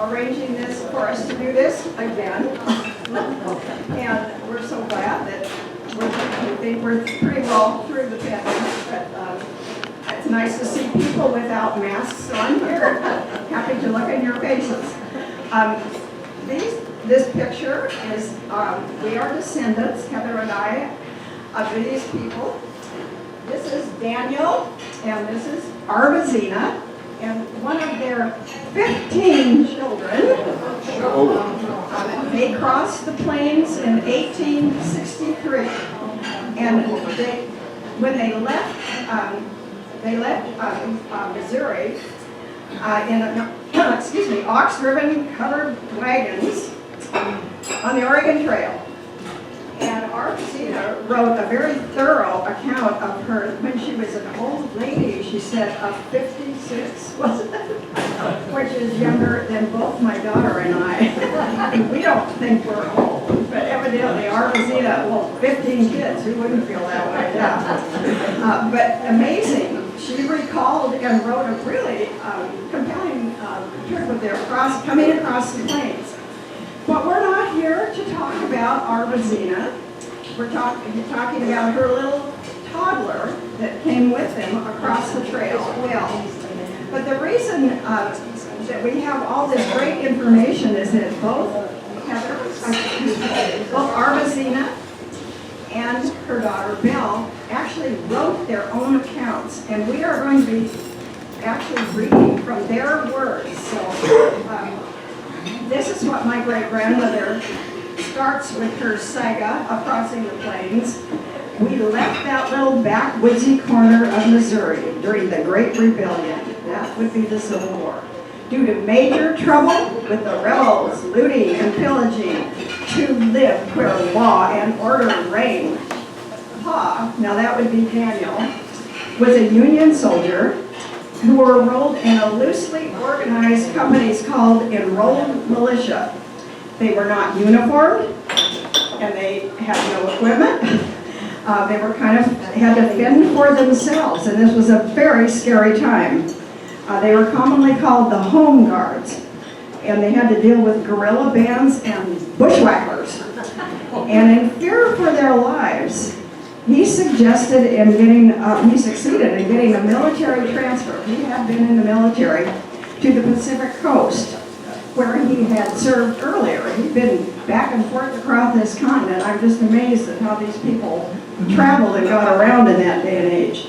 arranging this for us to do this again. And we're so glad that we think we're pretty well through the pandemic, but it's nice to see people without masks on here. Happy to look in your faces. This picture is, we are descendants, Heather and I, of these people. This is Daniel, and this is Arvazina, and one of their 15 children. They crossed the plains in 1863, and when they left Missouri in ox-driven covered wagons on the Oregon Trail. And Arvazina wrote a very thorough account of her when she was an old lady, she said, of 56, wasn't it? Which is younger than both my daughter and I. We don't think we're old, but evidently Arvazina, well, 15 kids, who wouldn't feel that way? Yeah. But amazing. She recalled and wrote a really compelling trip with their coming across the plains. But we're not here to talk about Arvazina. We're talking about her little toddler that came with them across the trail. Well, but the reason that we have all this great information is that both Arvazina and her daughter Belle actually wrote their own accounts, and we are going to be actually reading from their words. So. This is what my great-grandmother starts with her saga of crossing the plains. We left that little backwoodsy corner of Missouri during the Great Rebellion. That would be the Civil War. Due to major trouble with the rebels, looting and pillaging, to live where law and order reigned. Pa, now that would be Daniel, was a Union soldier who were enrolled in a loosely organized companies called enrolled militia. They were not uniformed, and they had no equipment. They were had to fend for themselves, and this was a very scary time. They were commonly called the Home Guards, and they had to deal with guerrilla bands and bushwhackers. And in fear for their lives, he succeeded in getting a military transfer. He had been in the military to the Pacific Coast, where he had served earlier. He'd been back and forth across this continent. I'm just amazed at how these people traveled and got around in that day and age.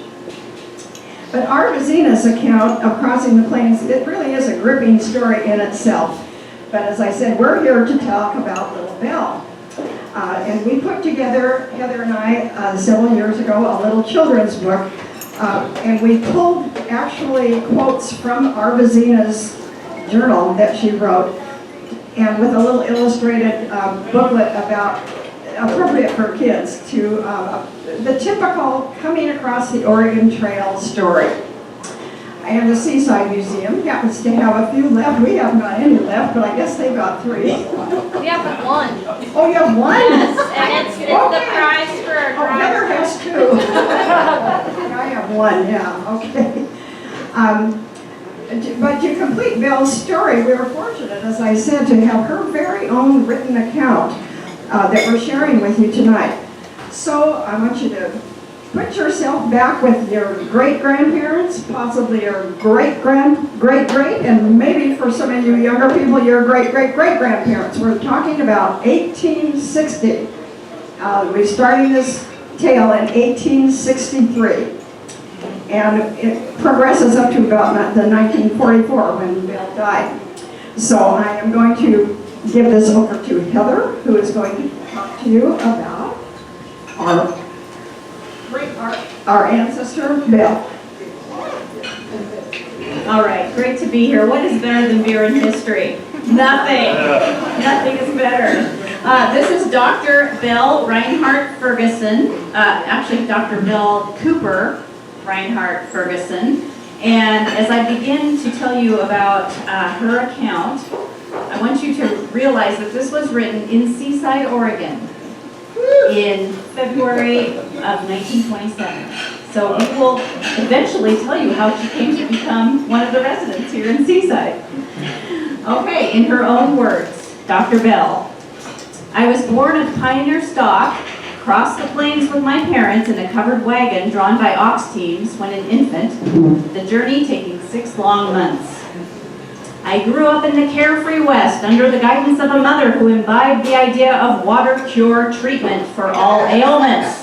But Arvazina's account of crossing the plains, it really is a gripping story in itself. But as I said, we're here to talk about little Belle. And we put together, Heather and I, several years ago, a little children's book. And we pulled actually quotes from Arvazina's journal that she wrote, and with a little illustrated booklet about appropriate for kids to the typical coming across the Oregon Trail story. And the Seaside Museum happens to have a few left. We haven't got any left, but I guess they've got 3. We have 1. Oh, you have 1? Yes, and it's the prize for a Oh, Heather has 2. I have 1, yeah, okay. But to complete Belle's story, we were fortunate, as I said, to have her very own written account that we're sharing with you tonight. So I want you to put yourself back with your great-grandparents, possibly your great-great, and maybe for some of you younger people, your great-great-great-grandparents. We're talking about 1860. We started this tale in 1863. And it progresses up to about the 1944 when Belle died. So I am going to give this over to Heather, who is going to talk to you about our ancestor, Belle. All right, great to be here. What is better than beer and history? Nothing. Nothing is better. This is Dr. Belle Reinhardt Ferguson, actually Dr. Belle Cooper Reinhardt Ferguson. And as I begin to tell you about her account, I want you to realize that this was written in Seaside, Oregon in February of 1927. So we will eventually tell you how she came to become one of the residents here in Seaside. Okay, in her own words, Dr. Belle. I was born of pioneer stock, crossed the plains with my parents in a covered wagon drawn by ox teams when an infant, the journey taking 6 long months. I grew up in the carefree West under the guidance of a mother who imbibed the idea of water cure treatment for all ailments.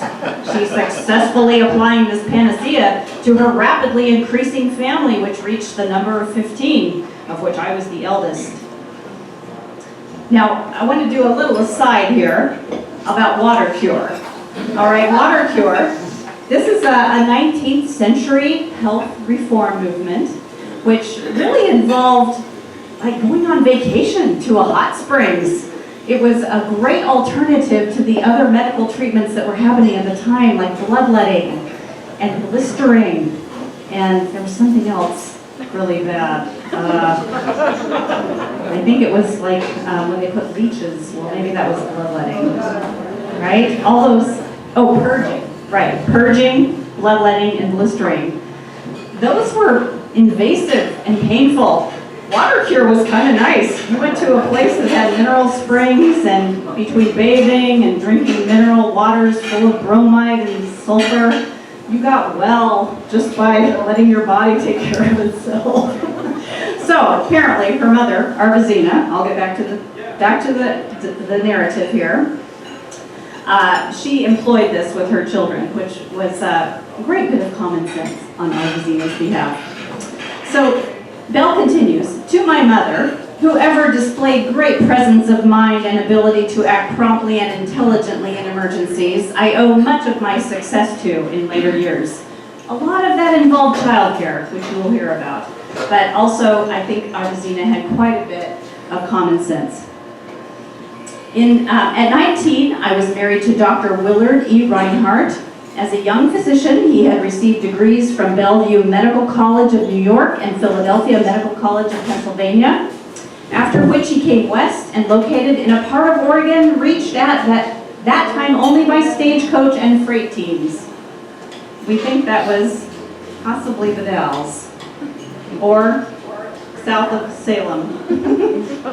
She successfully applying this panacea to her rapidly increasing family, which reached the number of 15, of which I was the eldest. Now, I want to do a little aside here about water cure. All right, water cure. This is a 19th century health reform movement, which really involved like going on vacation to a hot springs. It was a great alternative to the other medical treatments that were happening at the time, like bloodletting and blistering, and there was something else really bad. I think it was like when they put leeches, well maybe that was bloodletting, right? All those, purging, right, purging, bloodletting, and blistering. Those were invasive and painful. Water cure was kind of nice. You went to a place that had mineral springs, and between bathing and drinking mineral waters full of bromide and sulfur, you got well just by letting your body take care of itself. So apparently her mother, Arvazina, I'll get back to the narrative here. She employed this with her children, which was a great bit of common sense on Arvazina's behalf. So Belle continues, to my mother, who ever displayed great presence of mind and ability to act promptly and intelligently in emergencies, I owe much of my success to in later years. A lot of that involved childcare, which you will hear about, but also I think Arvazina had quite a bit of common sense. At 19, I was married to Dr. Willard E. Reinhardt. As a young physician, he had received degrees from Bellevue Medical College of New York and Philadelphia Medical College of Pennsylvania, after which he came west and located in a part of Oregon reached at that time only by stagecoach and freight teams. We think that was possibly the Dalles, or south of Salem.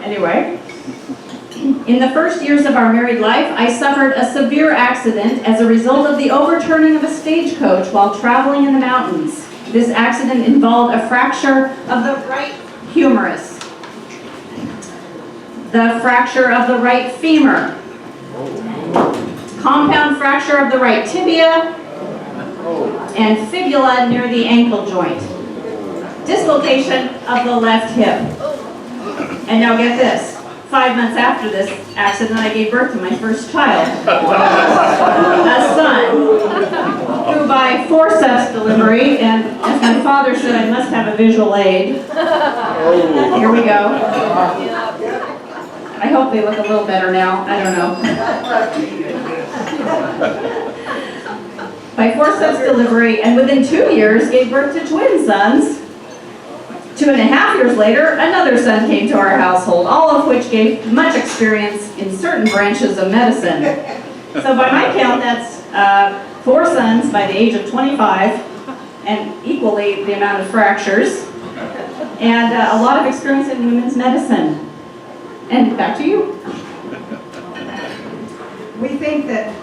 Anyway. In the first years of our married life, I suffered a severe accident as a result of the overturning of a stagecoach while traveling in the mountains. This accident involved a fracture of the right humerus, the fracture of the right femur, compound fracture of the right tibia, and fibula near the ankle joint, dislocation of the left hip. And now get this. 5 months after this accident, I gave birth to my first child, a son, who by forceps delivery, and as my father said, I must have a visual aid. Here we go. I hope they look a little better now. I don't know. By forceps delivery, and within 2 years, gave birth to twin sons. 2.5 years later, another son came to our household, all of which gave much experience in certain branches of medicine. So by my count, that's 4 sons by the age of 25, and equally the amount of fractures, and a lot of experience in women's medicine. And back to you. We think that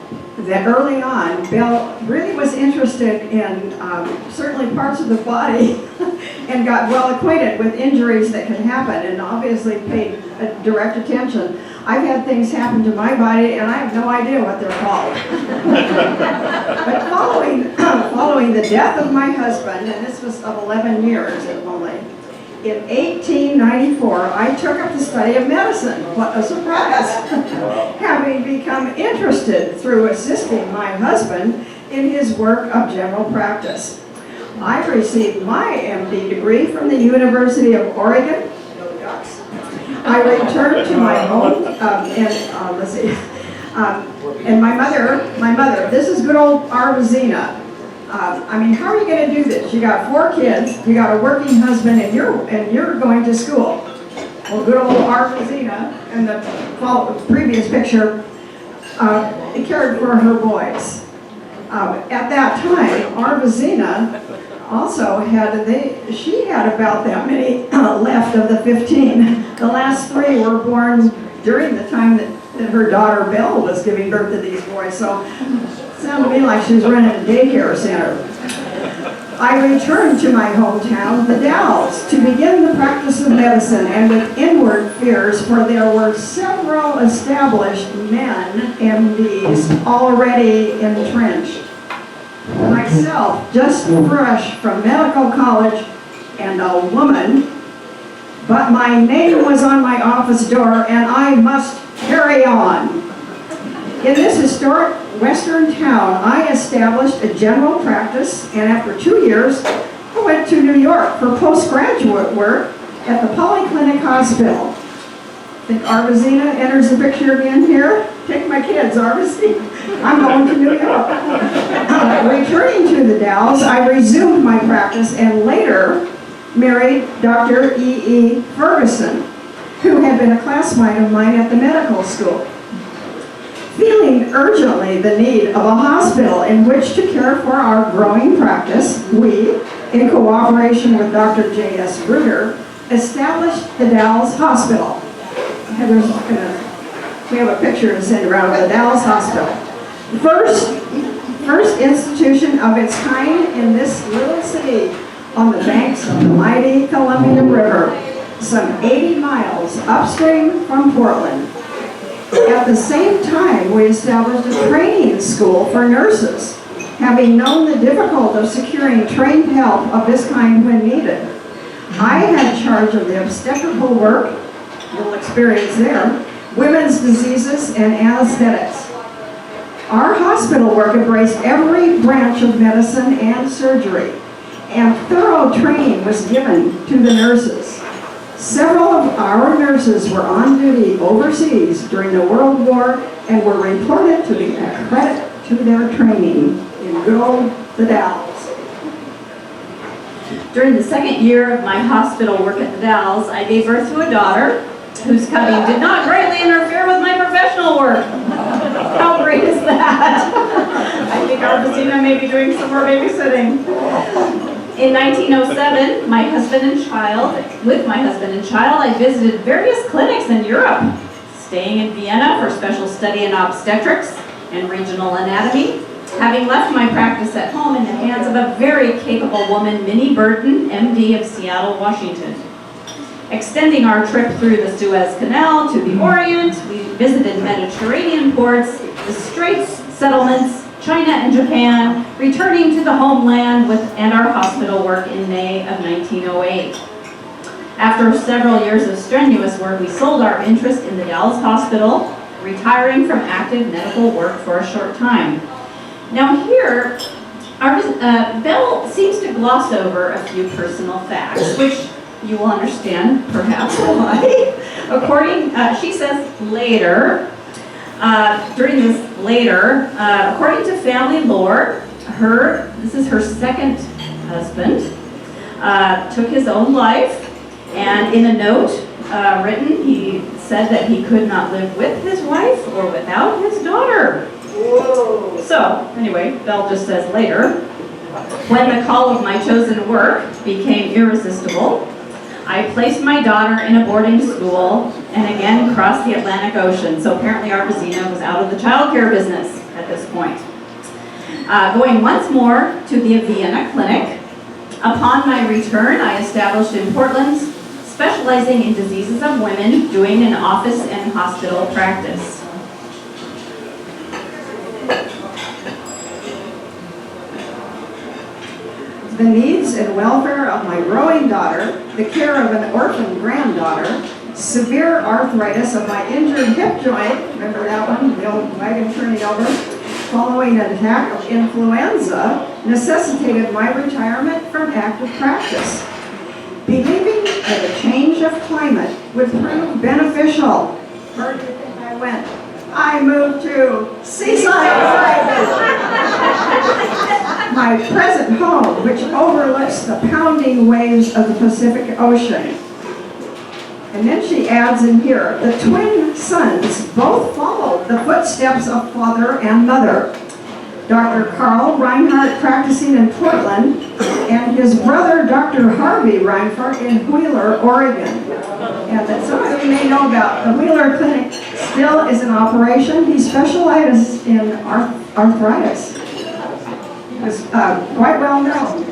early on, Belle really was interested in certainly parts of the body and got well acquainted with injuries that can happen and obviously paid direct attention. I've had things happen to my body and I have no idea what they're called. But following the death of my husband, and this was of 11 years only, in 1894, I took up the study of medicine. What a surprise! Having become interested through assisting my husband in his work of general practice. I received my MD degree from the University of Oregon. No ducks. I returned to my home, and my mother, this is good old Arvazina. I mean, how are you going to do this? You got 4 kids, you got a working husband, and you're going to school. Well, good old Arvazina, in the previous picture, cared for her boys. At that time, Arvazina also she had about that many left oldest of the 15. The last 3 were born during the time that her daughter Belle was giving birth to these boys, so it sounded to me like she was running a daycare center. I returned to my hometown, the Dalles, to begin the practice of medicine, and with inward fears, for there were several established men, MDs, already entrenched. Myself, just fresh from medical college and a woman, but my name was on my office door and I must carry on. In this historic western town, I established a general practice, and after 2 years, I went to New York for postgraduate work at the Polyclinic Hospital. I think Arvazina enters the picture again here. Take my kids, Arvazina. I'm going to New York. Returning to the Dalles, I resumed my practice and later married Dr. E.E. Ferguson, who had been a classmate of mine at the medical school. Feeling urgently the need of a hospital in which to care for our growing practice, we, in cooperation with Dr. J.S. Bruder, established the Dalles Hospital. We have a picture to send around of the Dalles Hospital. First institution of its kind in this little city on the banks of the mighty Columbia River, some 80 miles upstream from Portland. At the same time, we established a training school for nurses, having known the difficulty of securing trained help of this kind when needed. I had charge of the obstetrical work, you'll experience there, women's diseases, and anesthetics. Our hospital work embraced every branch of medicine and surgery, and thorough training was given to the nurses. Several of our nurses were on duty overseas during the World War and were reported to be a credit to their training in good old the Dalles. During the second year of my hospital work at the Dalles, I gave birth to a daughter whose coming did not greatly interfere with my professional work. How great is that? I think Arvazina may be doing some more babysitting. In 1907, with my husband and child, I visited various clinics in Europe, staying in Vienna for special study in obstetrics and regional anatomy, having left my practice at home in the hands of a very capable woman, Minnie Burton, MD of Seattle, Washington. Extending our trip through the Suez Canal to the Orient, we visited Mediterranean ports, the Straits settlements, China and Japan, returning to the homeland and our hospital work in May of 1908. After several years of strenuous work, we sold our interest in the Dalles Hospital, retiring from active medical work for a short time. Now here, Belle seems to gloss over a few personal facts, which you will understand perhaps why. She says later, according to family lore, this is her second husband, took his own life, and in a note written, he said that he could not live with his wife or without his daughter. Whoa. So, anyway, Belle just says later, when the call of my chosen work became irresistible, I placed my daughter in a boarding school and again crossed the Atlantic Ocean. So apparently Arvazina was out of the childcare business at this point. Going once more to the Vienna clinic. Upon my return, I established in Portland, specializing in diseases of women, doing an office and hospital practice. The needs and welfare of my growing daughter, the care of an orphan granddaughter, severe arthritis of my injured hip joint, remember that one, the old wagon turning over, following an attack of influenza, necessitated my retirement from active practice. Believing that a change of climate would prove beneficial, where do you think I went? I moved to Seaside, my present home, which overlooks the pounding waves of the Pacific Ocean. And then she adds in here, the twin sons both followed the footsteps of father and mother. Dr. Carl Reinhardt practicing in Portland, and his brother, Dr. Harvey Reinhardt in Wheeler, Oregon. And that some of you may know about the Wheeler Clinic still is in operation. He specializes in arthritis. He was quite well known.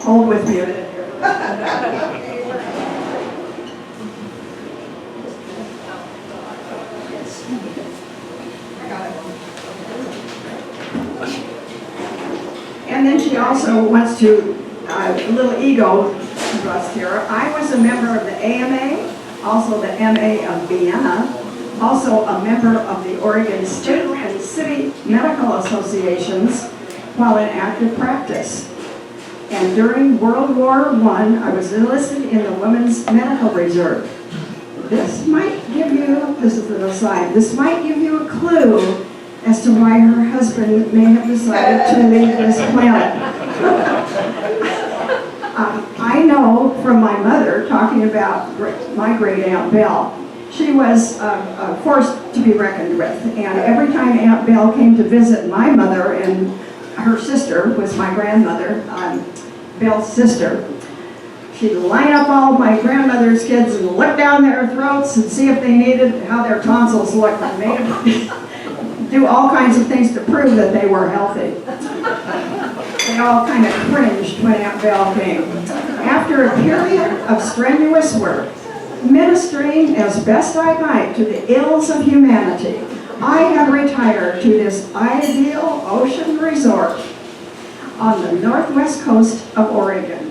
Hold with me a minute here. And then she also wants to, a little ego thrust here. I was a member of the AMA, also the MA of Vienna, also a member of the Oregon Student and City Medical Associations while in active practice. And during World War I was enlisted in the Women's Medical Reserve. This might give you, this is an aside, this might give you a clue as to why her husband may have decided to leave this planet. I know from my mother, talking about my great Aunt Belle, she was a force to be reckoned with. And every time Aunt Belle came to visit my mother, and her sister was my grandmother, Belle's sister, she'd line up all my grandmother's kids and look down their throats and see if they needed, how their tonsils looked, and made them do all kinds of things to prove that they were healthy. They all kind of cringed when Aunt Belle came. After a period of strenuous work, ministering as best I might to the ills of humanity, I have retired to this ideal ocean resort on the northwest coast of Oregon,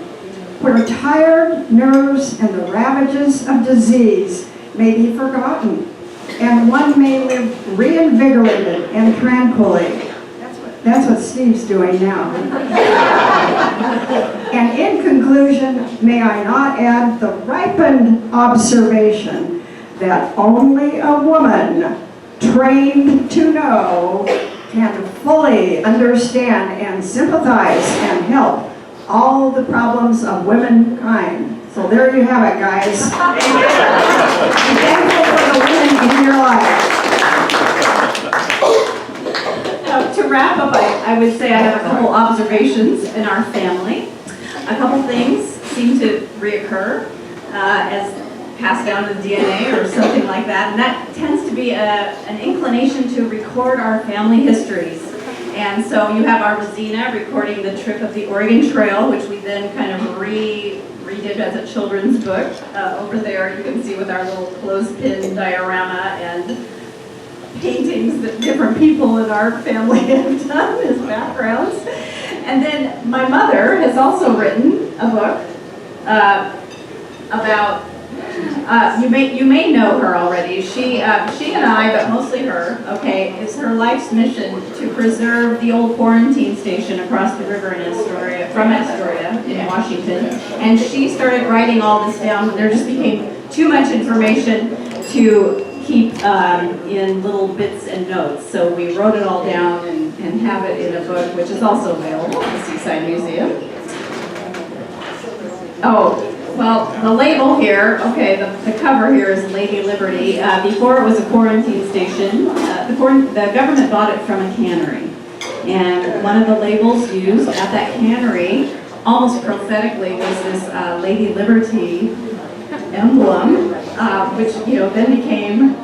where tired nerves and the ravages of disease may be forgotten, and one may live reinvigorated and tranquilly. That's what Steve's doing now. And in conclusion, may I not add the ripened observation that only a woman trained to know can fully understand and sympathize and help all the problems of womankind. So there you have it, guys. Be thankful for the women in your life. To wrap up, I would say I have a couple observations in our family. A couple things seem to reoccur as passed down to the DNA or something like that, and that tends to be an inclination to record our family histories. And so you have our Rosina recording the trip of the Oregon Trail, which we then kind of redid as a children's book. Over there you can see with our little clothespin diorama and paintings that different people in our family have done as backgrounds. And then my mother has also written a book about, you may know her already. She and I, but mostly her, okay, it's her life's mission to preserve the old quarantine station across the river in Astoria, from Astoria in Washington. And she started writing all this down when there just became too much information to keep in little bits and notes. So we wrote it all down and have it in a book, which is also available at the Seaside Museum. Oh, well, the label here, okay, the cover here is Lady Liberty. Before it was a quarantine station, the government bought it from a cannery. And one of the labels used at that cannery, almost prophetically, was this Lady Liberty emblem, which then became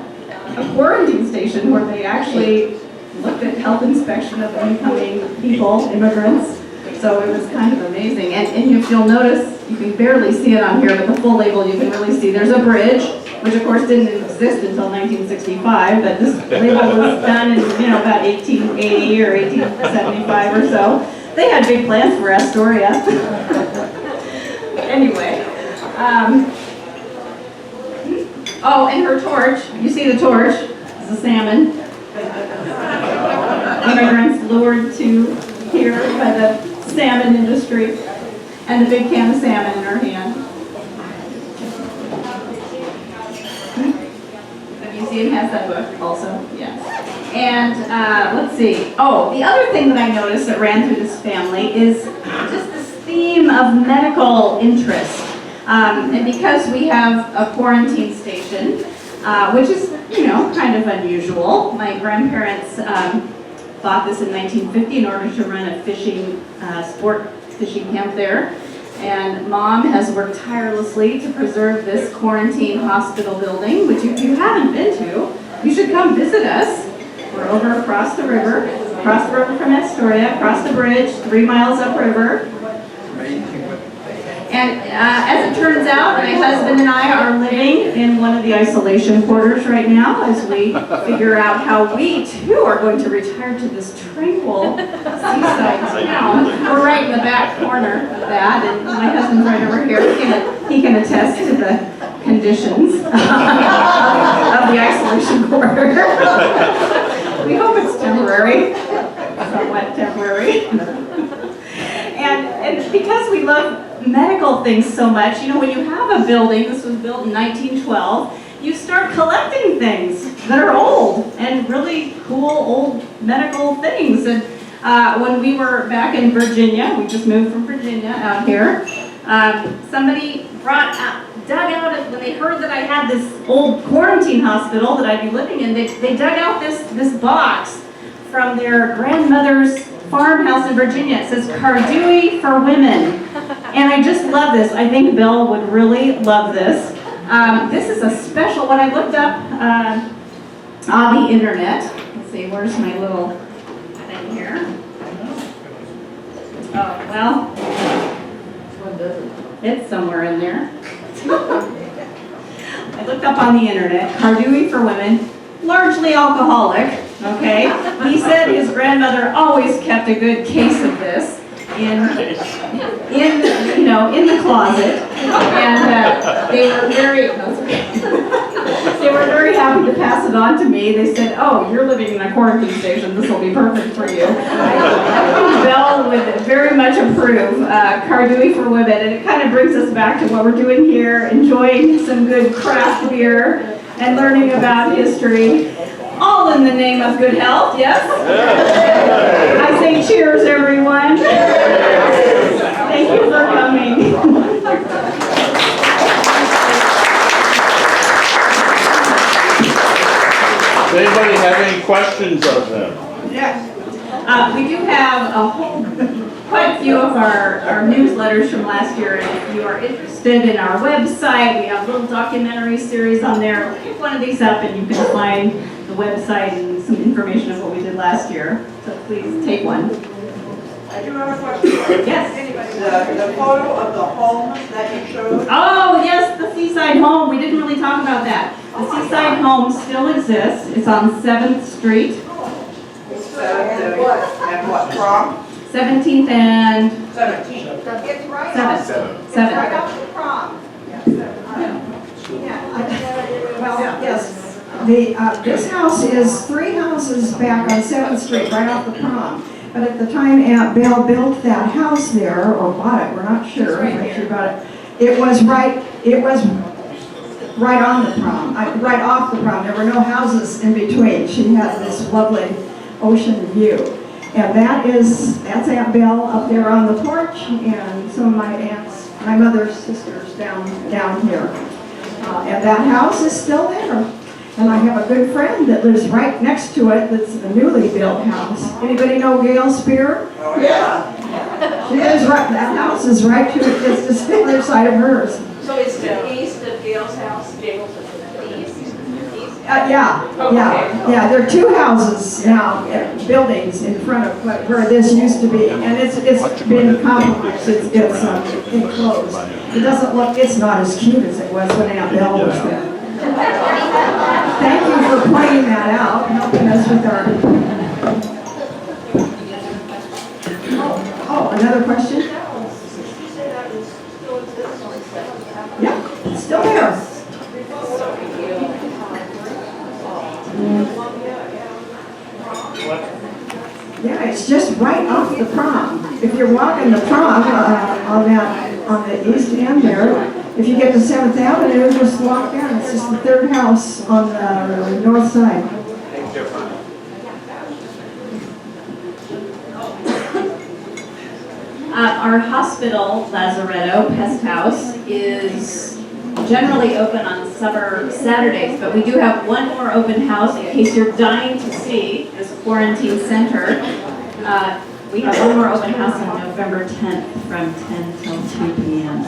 a quarantine station where they actually looked at health inspection of incoming people, immigrants. So it was kind of amazing. And if you'll notice, you can barely see it on here, but the full label you can really see. There's a bridge, which of course didn't exist until 1965, but this label was done in about 1880 or 1875 or so. They had big plans for Astoria. Anyway. Oh, and her torch, you see the torch, it's a salmon. Immigrants lured to here by the salmon industry, and the big can of salmon in her hand. The museum has that book also, yes. And let's see, oh, the other thing that I noticed that ran through this family is just this theme of medical interest. And because we have a quarantine station, which is, kind of unusual, my grandparents bought this in 1950 in order to run a sport fishing camp there. And Mom has worked tirelessly to preserve this quarantine hospital building, which if you haven't been to, you should come visit us. We're over across the river from Astoria, across the bridge, 3 miles upriver. And as it turns out, my husband and I are living in one of the isolation quarters right now as we figure out how we too are going to retire to this tranquil seaside town. We're right in the back corner of that, and my husband's right over here. He can attest to the conditions of the isolation quarter. We hope it's temporary, somewhat temporary. And because we love medical things so much, when you have a building, this was built in 1912, you start collecting things that are old and really cool old medical things. And when we were back in Virginia, we just moved from Virginia out here, somebody dug out, when they heard that I had this old quarantine hospital that I'd be living in, they dug out this box from their grandmother's farmhouse in Virginia. It says Cardui for Women. And I just love this. I think Belle would really love this. This is a special, when I looked up on the internet, let's see, where's my little thing here? Oh, well, it's somewhere in there. I looked up on the internet, Cardui for Women, largely alcoholic, okay? He said his grandmother always kept a good case of this in the closet, and they were very happy to pass it on to me. They said, "Oh, you're living in a quarantine station. This will be perfect for you." I think Belle would very much approve Cardui for Women, and it kind of brings us back to what we're doing here, enjoying some good craft beer and learning about history. All in the name of good health, yes? I say cheers, everyone. Thank you for coming. Does anybody have any questions of them? Yes. We do have quite a few of our newsletters from last year, and if you are interested in our website, we have a little documentary series on there. Pick one of these up and you can find the website and some information of what we did last year. So please take one. I do have a question. Yes. The photo of the home that you showed. Oh, yes, the seaside home. We didn't really talk about that. The seaside home still exists. It's on 7th Street. And what, prom? 17th and 17. It's right 7th. It's 7th. right off the prom. Well, yes. This house is 3 houses back on 7th Street, right off the prom. But at the time Aunt Belle built that house there, or bought it, we're not sure, but she bought it. It was right on the prom, right off the prom. There were no houses in between. She had this lovely ocean view. And that's Aunt Belle up there on the porch, and some of my mother's sisters down here. And that house is still there. And I have a good friend that lives right next to it that's a newly built house. Anybody know Gail Spear? Oh, yeah. She is right, that house is right to it, it's just the other side of hers. So it's to the east of Gail's house, Gail's is to the east? Yeah, there are 2 houses now, buildings in front of where this used to be, and it's been compromised, it's enclosed. It doesn't look, it's not as cute as it was when Aunt Belle was there. Thank you for pointing that out, helping us with our... Oh, another question? Yeah, it's still there. Yeah, it's just right off the prom. If you're walking the prom on the east end there, if you get to 7th Avenue, just walk down. It's just the 3rd house on the north side. Our hospital, Lazaretto Pest House, is generally open on summer Saturdays, but we do have one more open house in case you're dying to see this quarantine center. We have one more open house on November 10th from 10 till 2 p.m.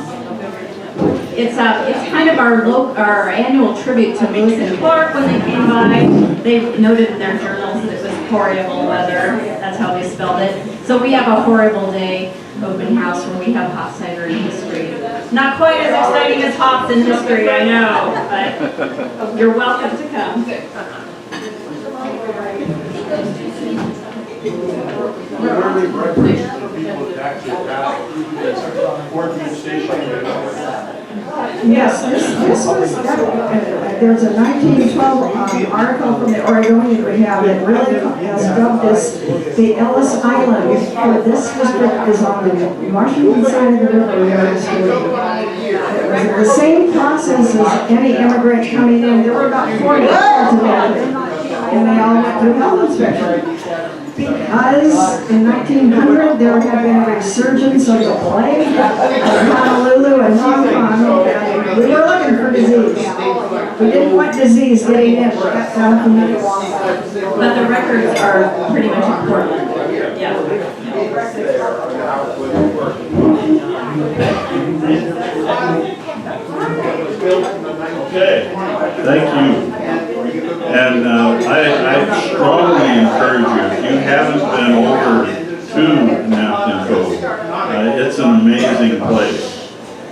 It's kind of our annual tribute to Lewis and Clark when they came by. They noted in their journals that it was horrible weather. That's how they spelled it. So we have a horrible day open house where we have hop cider and history. Not quite as exciting as hops and history, I know, but you're welcome to come. Early breakfast for people that actually have Orchard Station. Yes, this was, there's a 1912 article from the Oregonian we have that really has dubbed this the Ellis Island. This district is on the Washington side of the river. It was the same process as any immigrant coming in. There were about 40 altogether, and they all went through health inspection. Because in 1900 there had been a resurgence of the plague in Honolulu and Hong Kong, and we were looking for disease. We didn't want disease getting in. We got down from the But the records are pretty much in Portland. Yeah. Okay, thank you. And I strongly encourage you, if you haven't been over to Napkin Cove, it's an amazing place.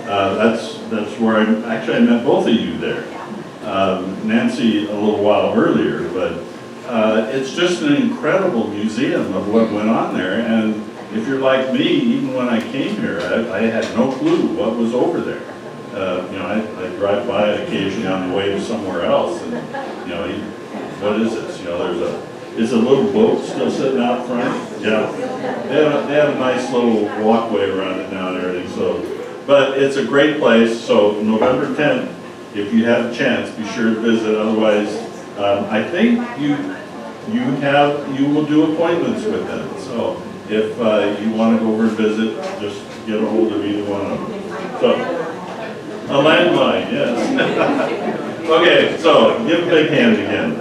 That's where I met both of you there. Nancy a little while earlier, but it's just an incredible museum of what went on there. And if you're like me, even when I came here, I had no clue what was over there. I drive by it occasionally on the way to somewhere else, and what is this? Is a little boat still sitting out front? Yeah, they have a nice little walkway around it now and everything. So, but it's a great place. So November 10th, if you have a chance, be sure to visit. Otherwise, I think you will do appointments with them. So if you want to go over and visit, just get a hold of either one of them. So. A landmine, yes. Okay, so give a big hand again.